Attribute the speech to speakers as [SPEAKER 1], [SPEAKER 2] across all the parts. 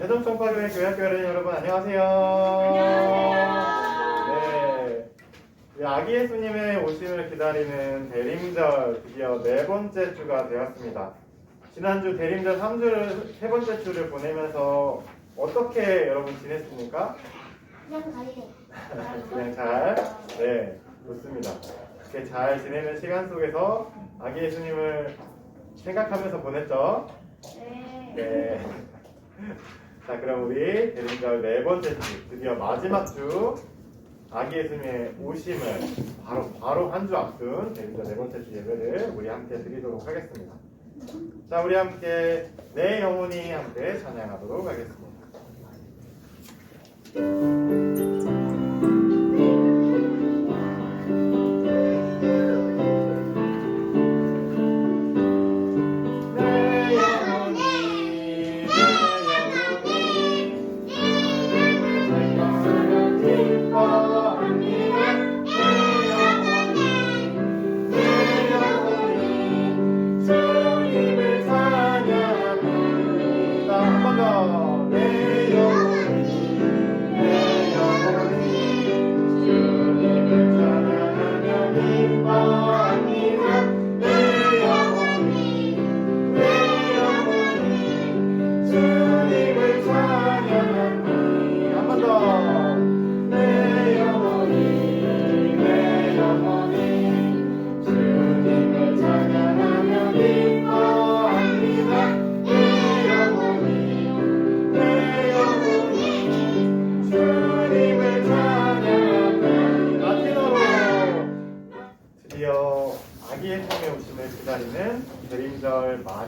[SPEAKER 1] 대전청파교회 교회학교 여러분 안녕하세요.
[SPEAKER 2] 안녕하세요.
[SPEAKER 1] 네, 아기 예수님의 오심을 기다리는 대림절 드디어 네 번째 주가 되었습니다. 지난주 대림절 3주를 세 번째 주를 보내면서 어떻게 여러분 지냈습니까? 그냥 잘, 네, 좋습니다. 이렇게 잘 지내는 시간 속에서 아기 예수님을 생각하면서 보냈죠? 네. 자, 그럼 우리 대림절 네 번째 주, 드디어 마지막 주 아기 예수님의 오심을 바로 한 주 앞둔 대림절 네 번째 주 예배를 우리 함께 드리도록 하겠습니다. 자, 우리 함께 내 영혼이 함께 찬양하도록 하겠습니다.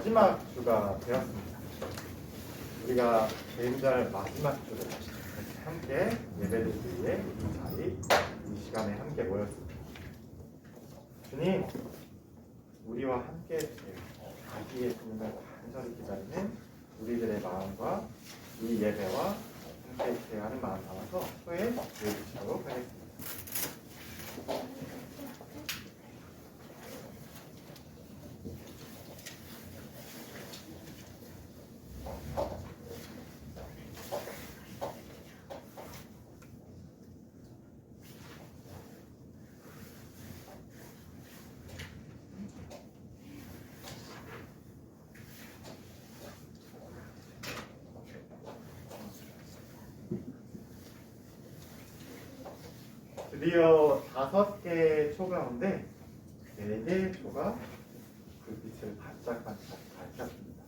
[SPEAKER 1] 마지막 주가 되었습니다. 우리가 대림절 마지막 주를 함께 예배드리기 위해 이 자리, 이 시간에 함께 모였습니다. 주님, 우리와 함께 해주세요. 아기 예수님을 간절히 기다리는 우리들의 마음과 이 예배와 함께 있어야 하는 마음 담아서 소에 드려주시도록 하겠습니다. 드디어 5개의 초 가운데 4개의 초가 불빛을 반짝반짝 밝혔습니다.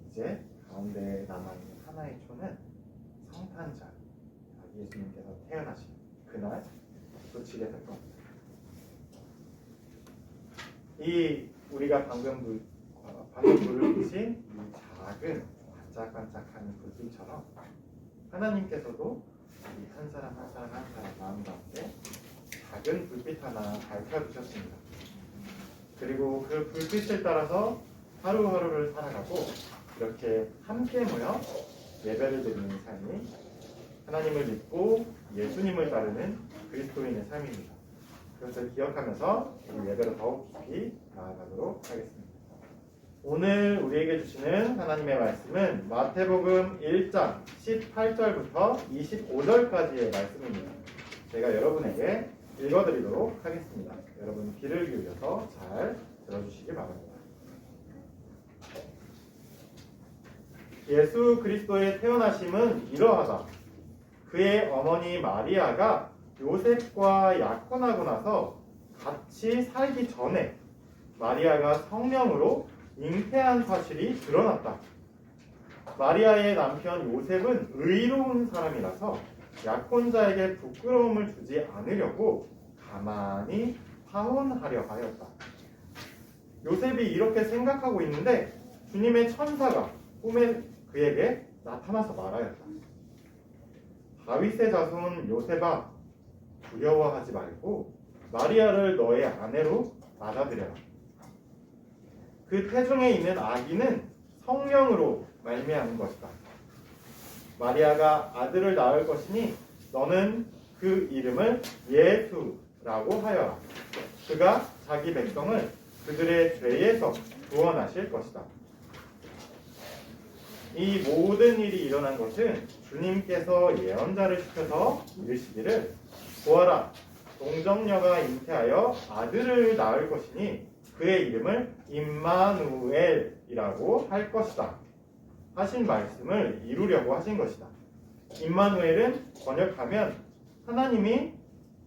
[SPEAKER 1] 이제 가운데 남아있는 하나의 초는 성탄절, 아기 예수님께서 태어나신 그날 쏟치게 될 겁니다. 이 우리가 방금 불을 비친 이 작은 반짝반짝하는 불빛처럼 하나님께서도 우리 한 사람 마음 가운데 작은 불빛 하나 밝혀주셨습니다. 그리고 그 불빛을 따라서 하루하루를 살아가고 이렇게 함께 모여 예배를 드리는 삶이 하나님을 믿고 예수님을 따르는 그리스도인의 삶입니다. 그것을 기억하면서 우리 예배로 더욱 깊이 나아가도록 하겠습니다. 오늘 우리에게 주시는 하나님의 말씀은 마태복음 1장 18절부터 25절까지의 말씀입니다. 제가 여러분에게 읽어드리도록 하겠습니다. 여러분 귀를 기울여서 잘 들어주시기 바랍니다. 예수 그리스도의 태어나심은 이러하다. 그의 어머니 마리아가 요셉과 약혼하고 나서 같이 살기 전에 마리아가 성령으로 잉태한 사실이 드러났다. 마리아의 남편 요셉은 의로운 사람이라서 약혼자에게 부끄러움을 주지 않으려고 가만히 파혼하려 하였다. 요셉이 이렇게 생각하고 있는데 주님의 천사가 꿈에 그에게 나타나서 말하였다. 다윗의 자손 요셉아, 두려워하지 말고 마리아를 너의 아내로 받아들여라. 그 태중에 있는 아기는 성령으로 말미암은 것이다. 마리아가 아들을 낳을 것이니 너는 그 이름을 예수라고 하여라. 그가 자기 백성을 그들의 죄에서 구원하실 것이다. 이 모든 일이 일어난 것은 주님께서 예언자를 시켜서 이르시기를 보아라 동정녀가 잉태하여 아들을 낳을 것이니 그의 이름을 임마누엘이라고 할 것이다 하신 말씀을 이루려고 하신 것이다. 임마누엘은 번역하면 하나님이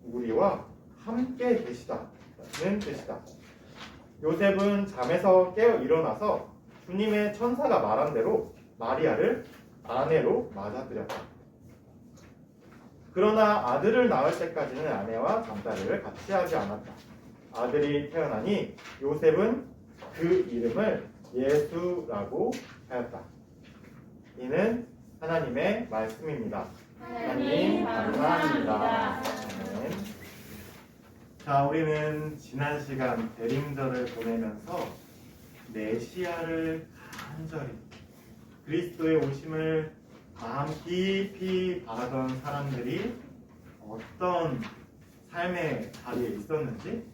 [SPEAKER 1] 우리와 함께 계시다는 뜻이다. 요셉은 잠에서 깨어 일어나서 주님의 천사가 말한 대로 마리아를 아내로 맞아들였다. 그러나 아들을 낳을 때까지는 아내와 잠자리를 같이 하지 않았다. 아들이 태어나니 요셉은 그 이름을 예수라고 하였다. 이는 하나님의 말씀입니다. 하나님 감사합니다. 아멘. 자, 우리는 지난 시간 대림절을 보내면서 메시아를 간절히 그리스도의 오심을 마음 깊이 바라던 사람들이 어떤 삶의 자리에 있었는지,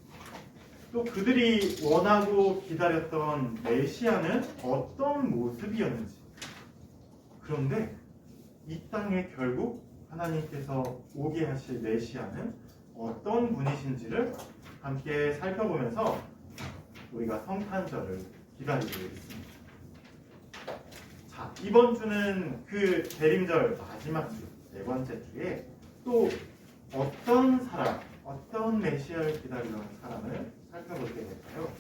[SPEAKER 1] 또 그들이 원하고 기다렸던 메시아는 어떤 모습이었는지, 그런데 이 땅에 결국 하나님께서 오게 하실 메시아는 어떤 분이신지를 함께 살펴보면서 우리가 성탄절을 기다리고 있습니다. 자, 이번 주는 그 대림절 마지막 주, 네 번째 주에 또 어떤 사람, 어떤 메시아를 기다리는 사람을 살펴보게 될까요?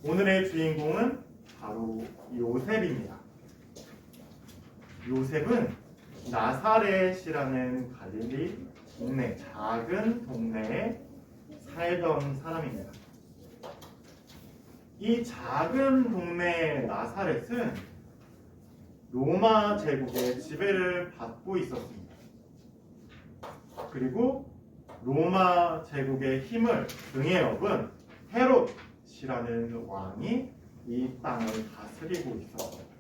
[SPEAKER 1] 오늘의 주인공은 바로 요셉입니다. 요셉은 나사렛이라는 갈릴리 동네, 작은 동네에 살던 사람입니다. 이 작은 동네 나사렛은 로마 제국의 지배를 받고 있었습니다. 그리고 로마 제국의 힘을 등에 업은 헤롯이라는 왕이 이 땅을 다스리고 있었습니다.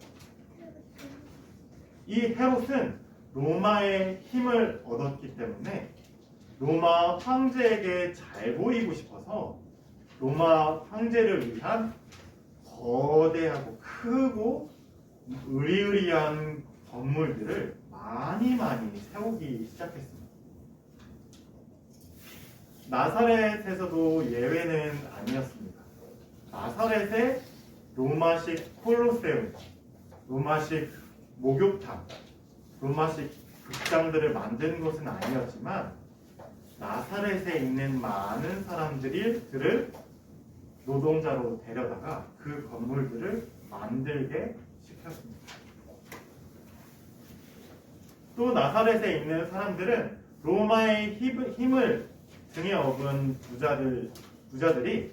[SPEAKER 1] 이 헤롯은 로마의 힘을 얻었기 때문에 로마 황제에게 잘 보이고 싶어서 로마 황제를 위한 거대하고 크고 으리으리한 건물들을 많이 세우기 시작했습니다. 나사렛에서도 예외는 아니었습니다. 나사렛에 로마식 콜로세움, 로마식 목욕탕, 로마식 극장들을 만든 것은 아니었지만 나사렛에 있는 많은 사람들을 노동자로 데려다가 그 건물들을 만들게 시켰습니다. 또 나사렛에 있는 사람들은 로마의 힘을 등에 업은 부자들이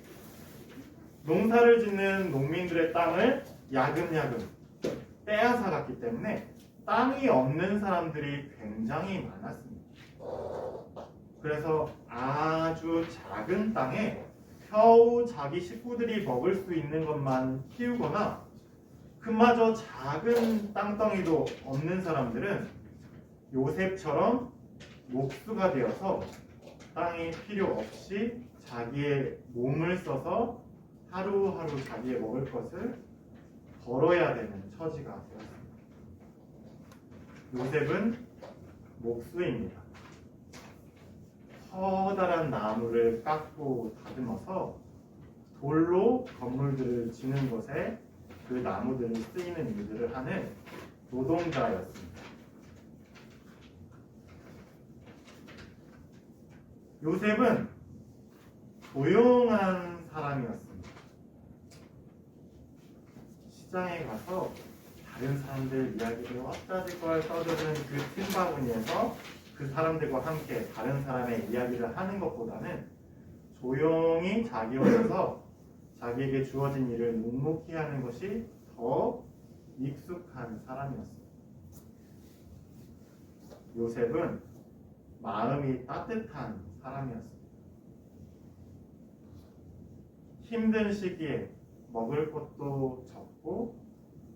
[SPEAKER 1] 농사를 짓는 농민들의 땅을 야금야금 빼앗아 갔기 때문에 땅이 없는 사람들이 굉장히 많았습니다. 그래서 아주 작은 땅에 겨우 자기 식구들이 먹을 수 있는 것만 키우거나 그마저 작은 땅덩이도 없는 사람들은 요셉처럼 목수가 되어서 땅이 필요 없이 자기의 몸을 써서 하루하루 자기의 먹을 것을 벌어야 되는 처지가 되었습니다. 요셉은 목수입니다. 커다란 나무를 깎고 다듬어서 돌로 건물들을 지는 것에 그 나무들을 쓰이는 일들을 하는 노동자였습니다. 요셉은 조용한 사람이었습니다. 시장에 가서 다른 사람들 이야기를 엇가지걸 떠드는 그 틈바구니에서 그 사람들과 함께 다른 사람의 이야기를 하는 것보다는 조용히 자기 혼자서 자기에게 주어진 일을 묵묵히 하는 것이 더 익숙한 사람이었습니다. 요셉은 마음이 따뜻한 사람이었습니다. 힘든 시기에 먹을 것도 적고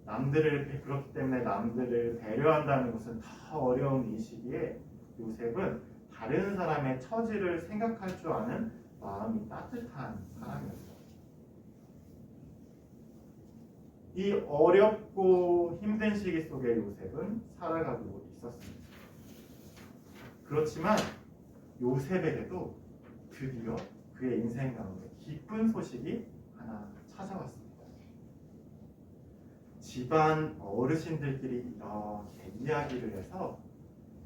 [SPEAKER 1] 그렇기 때문에 남들을 배려한다는 것은 더 어려운 이 시기에 요셉은 다른 사람의 처지를 생각할 줄 아는 마음이 따뜻한 사람이었어요. 이 어렵고 힘든 시기 속에 요셉은 살아가고 있었습니다. 그렇지만 요셉에게도 드디어 그의 인생 가운데 기쁜 소식이 하나 찾아왔습니다. 집안 어르신들끼리 이렇게 이야기를 해서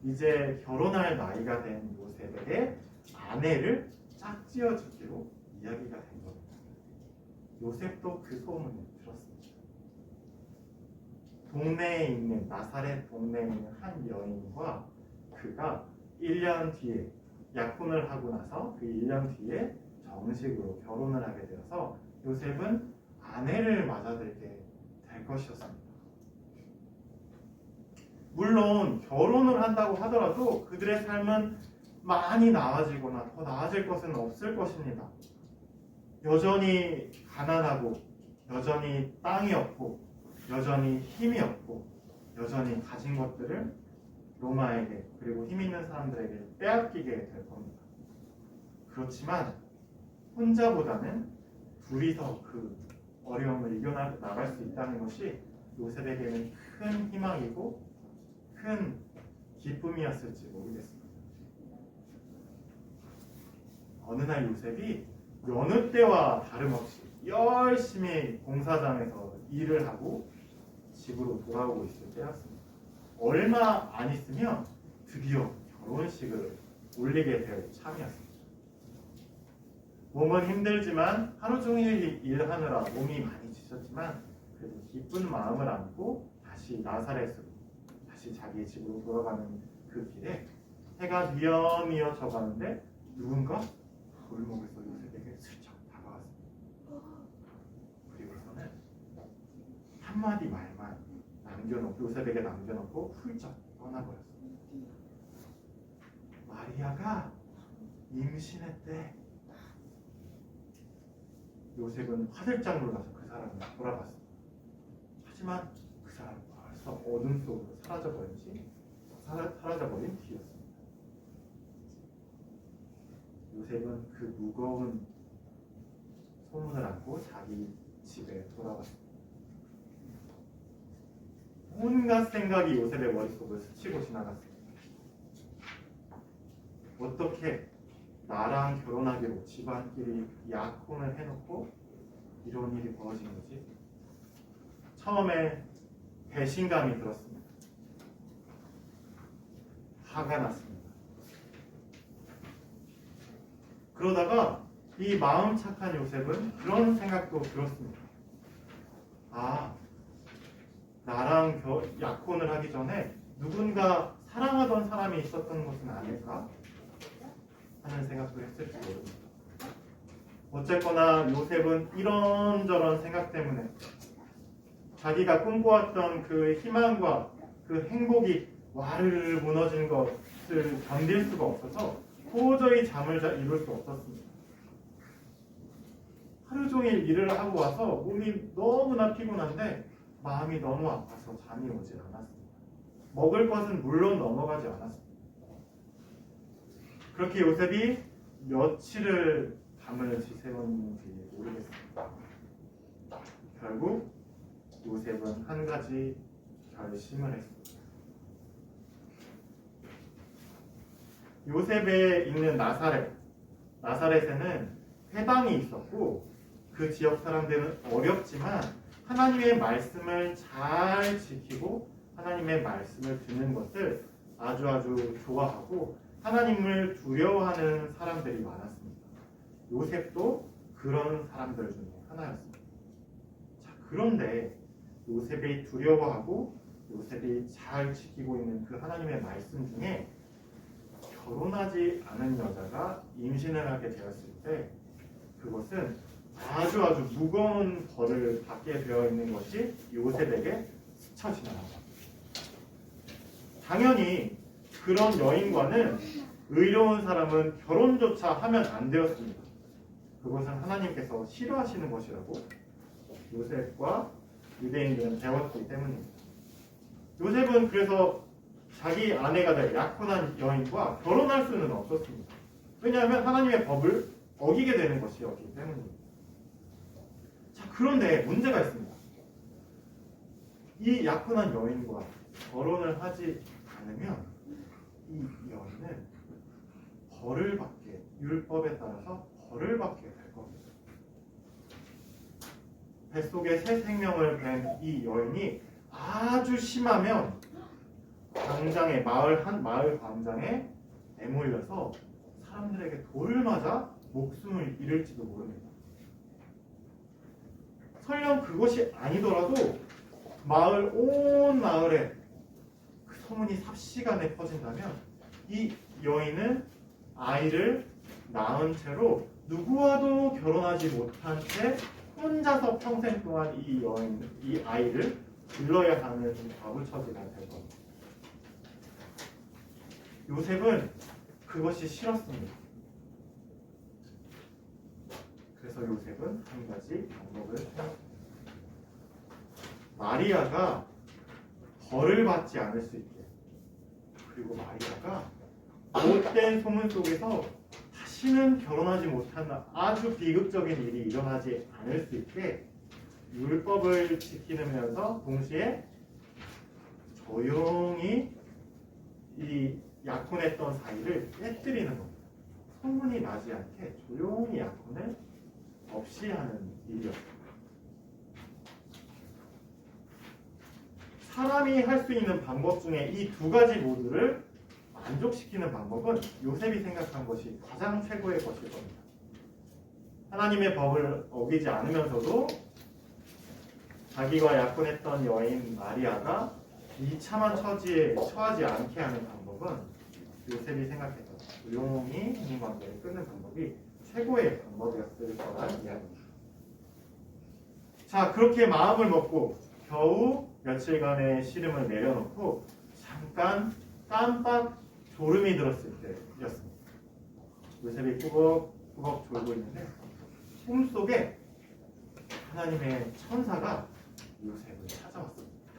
[SPEAKER 1] 이제 결혼할 나이가 된 요셉에게 아내를 짝지어 주기로 이야기가 된 겁니다. 요셉도 그 소문을 들었습니다. 동네에 있는 나사렛 동네에 있는 한 여인과 그가 1년 뒤에 약혼을 하고 나서 그 1년 뒤에 정식으로 결혼을 하게 되어서 요셉은 아내를 맞아들게 될 것이었습니다. 물론 결혼을 한다고 하더라도 그들의 삶은 많이 나아지거나 더 나아질 것은 없을 것입니다. 여전히 가난하고 여전히 땅이 없고 여전히 힘이 없고 여전히 가진 것들을 로마에게 그리고 힘 있는 사람들에게 빼앗기게 될 겁니다. 그렇지만 혼자보다는 둘이서 그 어려움을 이겨나갈 수 있다는 것이 요셉에게는 큰 희망이고 큰 기쁨이었을지 모르겠습니다. 어느 날 요셉이 여느 때와 다름없이 열심히 공사장에서 일을 하고 집으로 돌아오고 있을 때였습니다. 얼마 안 있으면 드디어 결혼식을 올리게 될 참이었습니다. 몸은 힘들지만 하루 종일 일하느라 몸이 많이 지쳤지만 그래도 기쁜 마음을 안고 다시 나사렛으로 다시 자기 집으로 돌아가는 그 길에 해가 뉘어뉘어 져가는데 누군가 골목에서 요셉에게 슬쩍 다가왔습니다. 그리고서는 한마디 말만 남겨놓고 요셉에게 남겨놓고 훌쩍 떠나버렸습니다. 마리아가 임신했대. 요셉은 화들짝 놀라서 그 사람을 돌아봤습니다. 하지만 그 사람은 벌써 어둠 속으로 사라져버린 뒤였습니다. 요셉은 그 무거운 소문을 안고 자기 집에 돌아왔습니다. 온갖 생각이 요셉의 머릿속을 스치고 지나갔습니다. 어떻게 나랑 결혼하기로 집안끼리 약혼을 해놓고 이런 일이 벌어진 거지? 처음에 배신감이 들었습니다. 화가 났습니다. 그러다가 이 마음 착한 요셉은 그런 생각도 들었습니다. 아, 나랑 약혼을 하기 전에 누군가 사랑하던 사람이 있었던 것은 아닐까? 하는 생각도 했을지 모릅니다. 어쨌거나 요셉은 이런저런 생각 때문에 자기가 꿈꿔왔던 그 희망과 그 행복이 와르르 무너진 것을 견딜 수가 없어서 도저히 잠을 이룰 수 없었습니다. 하루 종일 일을 하고 와서 몸이 너무나 피곤한데 마음이 너무 아파서 잠이 오질 않았습니다. 먹을 것은 물론 넘어가지 않았습니다. 그렇게 요셉이 며칠을 밤을 지새웠는지 모르겠습니다. 결국 요셉은 한 가지 결심을 했습니다. 요셉에 있는 나사렛에는 회당이 있었고 그 지역 사람들은 어렵지만 하나님의 말씀을 잘 지키고 하나님의 말씀을 듣는 것을 아주 좋아하고 하나님을 두려워하는 사람들이 많았습니다. 요셉도 그런 사람들 중에 하나였습니다. 자, 그런데 요셉이 두려워하고 요셉이 잘 지키고 있는 그 하나님의 말씀 중에 결혼하지 않은 여자가 임신을 하게 되었을 때 그것은 아주 무거운 벌을 받게 되어 있는 것이 요셉에게 스쳐 지나갑니다. 당연히 그런 여인과는 의로운 사람은 결혼조차 하면 안 되었습니다. 그것은 하나님께서 싫어하시는 것이라고 요셉과 유대인들은 배웠기 때문입니다. 요셉은 그래서 자기 아내가 될 약혼한 여인과 결혼할 수는 없었습니다. 왜냐하면 하나님의 법을 어기게 되는 것이었기 때문입니다. 자, 그런데 문제가 있습니다. 이 약혼한 여인과 결혼을 하지 않으면 이 여인은 벌을 받게, 율법에 따라서 벌을 받게 될 겁니다. 뱃속에 새 생명을 뵌 이 여인이 아주 심하면 광장에 마을 광장에 내몰려서 사람들에게 돌을 맞아 목숨을 잃을지도 모릅니다. 설령 그것이 아니더라도 온 마을에 그 소문이 삽시간에 퍼진다면 이 여인은 아이를 낳은 채로 누구와도 결혼하지 못한 채 혼자서 평생 동안 이 아이를 길러야 하는 과부처지가 될 겁니다. 요셉은 그것이 싫었습니다. 그래서 요셉은 한 가지 방법을 생각합니다. 마리아가 벌을 받지 않을 수 있게, 그리고 마리아가 못된 소문 속에서 다시는 결혼하지 못한 아주 비극적인 일이 일어나지 않을 수 있게 율법을 지키면서 동시에 조용히 이 약혼했던 사이를 깨뜨리는 겁니다. 소문이 나지 않게 조용히 약혼을 없이 하는 일이었습니다. 사람이 할 수 있는 방법 중에 이 두 가지 모두를 만족시키는 방법은 요셉이 생각한 것이 가장 최고의 것일 겁니다. 하나님의 법을 어기지 않으면서도 자기와 약혼했던 여인 마리아가 비참한 처지에 처하지 않게 하는 방법은 요셉이 생각했던 조용히 혼인관계를 끊는 방법이 최고의 방법이었을 거란 이야기입니다. 자, 그렇게 마음을 먹고 겨우 며칠간의 시름을 내려놓고 잠깐 깜빡 졸음이 들었을 때였습니다. 요셉이 꾸벅꾸벅 졸고 있는데 꿈속에 하나님의 천사가 요셉을 찾아왔습니다.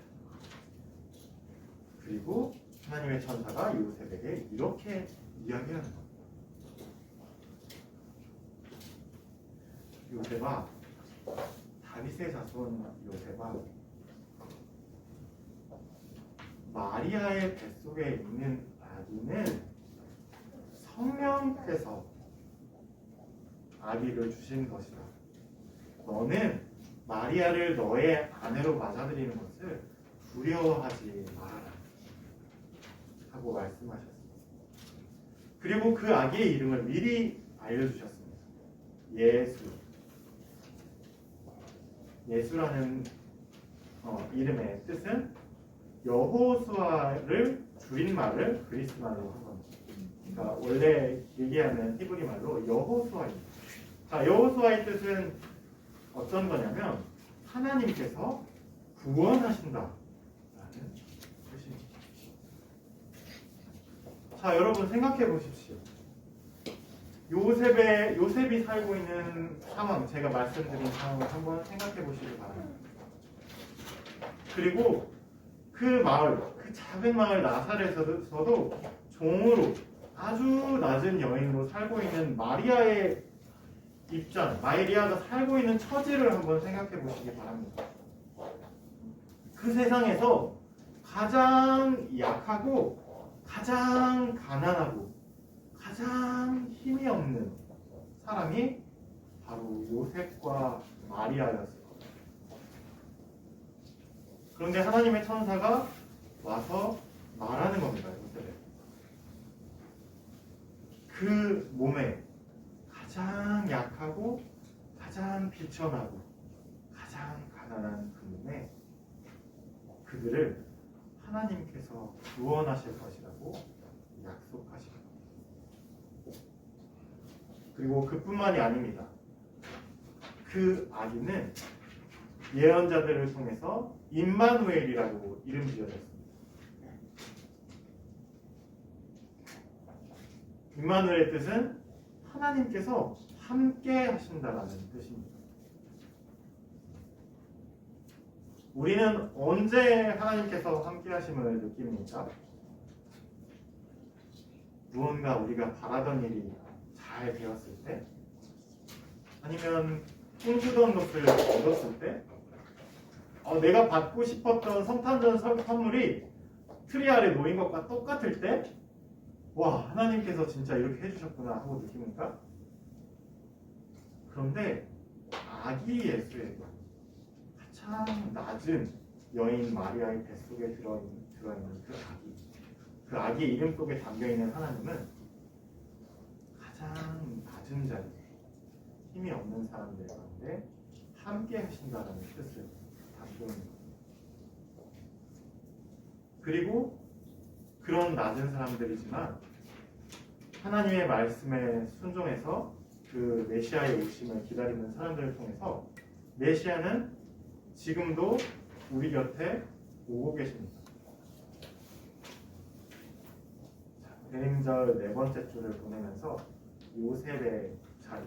[SPEAKER 1] 그리고 하나님의 천사가 요셉에게 이렇게 이야기하는 겁니다. 요셉아, 다윗의 자손 요셉아, 마리아의 뱃속에 있는 아기는 성령께서 아기를 주신 것이다. 너는 마리아를 너의 아내로 맞아들이는 것을 두려워하지 말아라 하고 말씀하셨습니다. 그리고 그 아기의 이름을 미리 알려주셨습니다. 예수. 예수라는 이름의 뜻은 여호수아를 줄임말을 그리스말로 한 겁니다. 그러니까 원래 얘기하는 히브리 말로 여호수아입니다. 자, 여호수아의 뜻은 어떤 거냐면 하나님께서 구원하신다라는 뜻입니다. 자, 여러분 생각해 보십시오. 요셉이 살고 있는 상황, 제가 말씀드린 상황을 한번 생각해 보시기 바랍니다. 그리고 그 마을, 그 작은 마을 나사렛에서도 종으로 아주 낮은 여인으로 살고 있는 마리아의 입장, 마리아가 살고 있는 처지를 한번 생각해 보시기 바랍니다. 그 세상에서 가장 약하고 가장 가난하고 가장 힘이 없는 사람이 바로 요셉과 마리아였을 겁니다. 그런데 하나님의 천사가 와서 말하는 겁니다. 요셉에. 그 몸에 가장 약하고 가장 비천하고 가장 가난한 그 몸에 그들을 하나님께서 구원하실 것이라고 약속하십니다. 그리고 그뿐만이 아닙니다. 그 아기는 예언자들을 통해서 임마누엘이라고 이름 지어졌습니다. 임마누엘의 뜻은 하나님께서 함께 하신다라는 뜻입니다. 우리는 언제 하나님께서 함께 하심을 느낍니까? 무언가 우리가 바라던 일이 잘 되었을 때, 아니면 꿈꾸던 것을 얻었을 때, 내가 받고 싶었던 성탄절 선물이 트리 아래 놓인 것과 똑같을 때, 와, 하나님께서 진짜 이렇게 해주셨구나 하고 느낍니까? 그런데 아기 예수의 가장 낮은 여인 마리아의 뱃속에 들어있는 그 아기의 이름 속에 담겨있는 하나님은 가장 낮은 자리, 힘이 없는 사람들 가운데 함께 하신다는 뜻을 담고 있는 거예요. 그리고 그런 낮은 사람들이지만 하나님의 말씀에 순종해서 그 메시아의 오심을 기다리는 사람들을 통해서 메시아는 지금도 우리 곁에 오고 계십니다. 대림절 네 번째 주를 보내면서 요셉의 자리,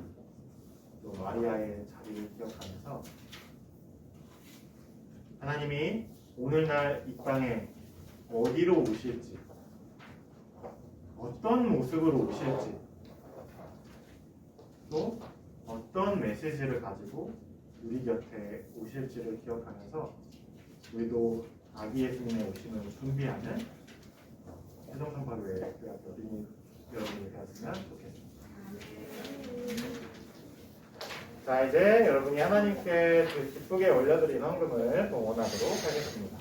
[SPEAKER 1] 또 마리아의 자리를 기억하면서 하나님이 오늘날 이 땅에 어디로 오실지, 어떤 모습으로 오실지, 또 어떤 메시지를 가지고 우리 곁에 오실지를 기억하면서 우리도 아기 예수님의 오심을 준비하는 세종성파교회 어린이 여러분이 되었으면 좋겠습니다. 자, 이제 여러분이 하나님께 기쁘게 올려드린 헌금을 동원하도록 하겠습니다.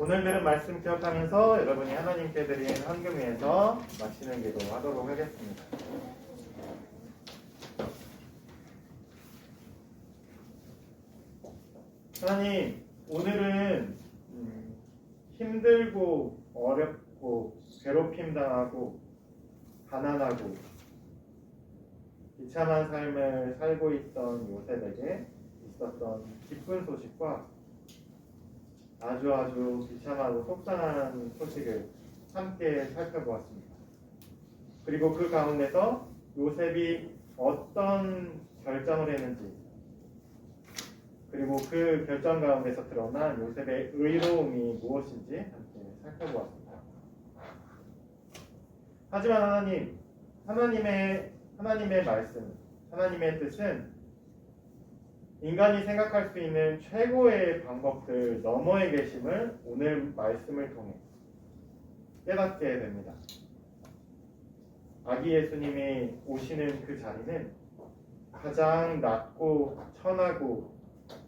[SPEAKER 1] 오늘 말씀 기억하면서 여러분이 하나님께 드린 헌금 위에서 마치는 기도하도록 하겠습니다. 하나님, 오늘은 힘들고 어렵고 괴롭힘 당하고 가난하고 비참한 삶을 살고 있던 요셉에게 있었던 기쁜 소식과 아주 비참하고 속상한 소식을 함께 살펴보았습니다. 그리고 그 가운데서 요셉이 어떤 결정을 했는지, 그리고 그 결정 가운데서 드러난 요셉의 의로움이 무엇인지 함께 살펴보았습니다. 하지만 하나님의 말씀, 하나님의 뜻은 인간이 생각할 수 있는 최고의 방법들 너머에 계심을 오늘 말씀을 통해 깨닫게 됩니다. 아기 예수님이 오시는 그 자리는 가장 낮고 천하고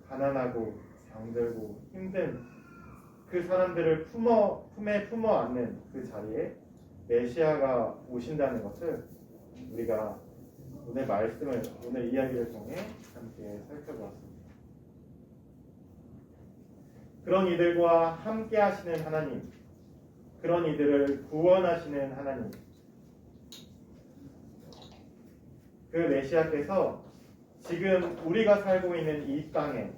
[SPEAKER 1] 가난하고 병들고 힘든 그 사람들을 품에 품어 안는 그 자리에 메시아가 오신다는 것을 우리가 오늘 이야기를 통해 함께 살펴보았습니다. 그런 이들과 함께 하시는 하나님, 그런 이들을 구원하시는 하나님, 그 메시아께서 지금 우리가 살고 있는 이 땅에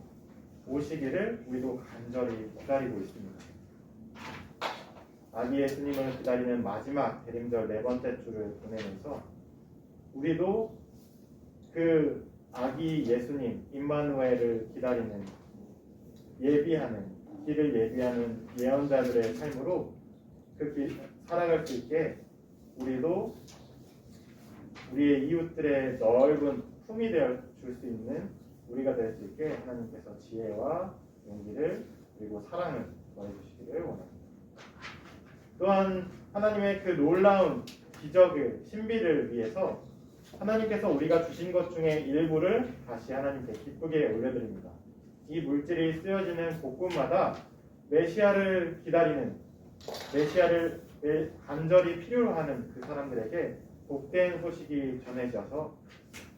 [SPEAKER 1] 오시기를 우리도 간절히 기다리고 있습니다. 아기 예수님을 기다리는 마지막 대림절 네 번째 주를 보내면서 우리도 그 아기 예수님 임마누엘을 기다리는 길을 예비하는 예언자들의 삶으로 그 길 살아갈 수 있게 우리도 우리의 이웃들의 넓은 품이 되어 줄 수 있는 우리가 될 수 있게 하나님께서 지혜와 용기를 그리고 사랑을 더해주시기를 원합니다. 또한 하나님의 그 놀라운 기적을 신비를 위해서 하나님께서 우리가 주신 것 중에 일부를 다시 하나님께 기쁘게 올려드립니다. 이 물질이 쓰여지는 곳곳마다 메시아를 기다리는 메시아를 간절히 필요로 하는 그 사람들에게 복된 소식이 전해져서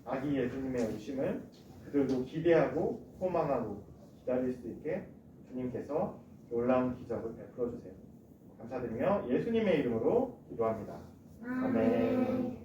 [SPEAKER 1] 아기 예수님의 오심을 그들도 기대하고 소망하고 기다릴 수 있게 주님께서 놀라운 기적을 베풀어 주세요. 감사드리며 예수님의 이름으로 기도합니다. 아멘.